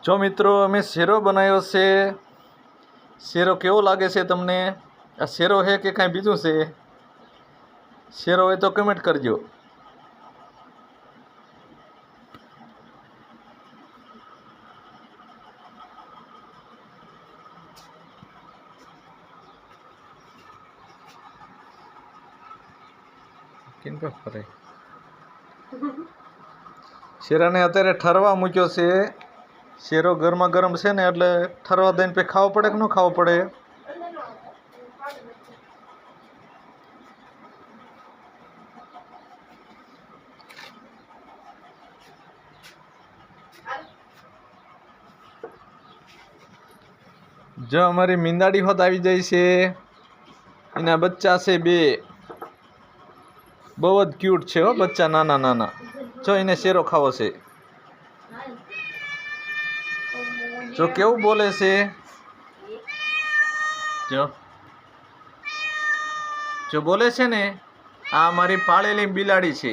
જો મિત્રો અમે શેરો બનાવ્યો છે। શેરો કેવો લાગે છે તમને? આ શેરો છે કે કાંઈ બીજું છે? શેરો હોય તો કમેન્ટ કરજો। શેરાને અત્યારે ઠરવા મૂક્યો છે। શેરો ગરમા ગરમ છે ને એટલે ઠરવા દઈને પછી ખાવો પડે કે ન ખાવો પડે? જો અમારી મીંદાડી હોત આવી જાય છે। એના બચ્ચા છે 2। બહુ જ ક્યુટ છે હો બચ્ચા, નાના નાના। જો એને શેરો ખાવો છે। જો કેવું બોલે છે, જો બોલે છે ને, આ મારી પાળેલી બિલાડી છે।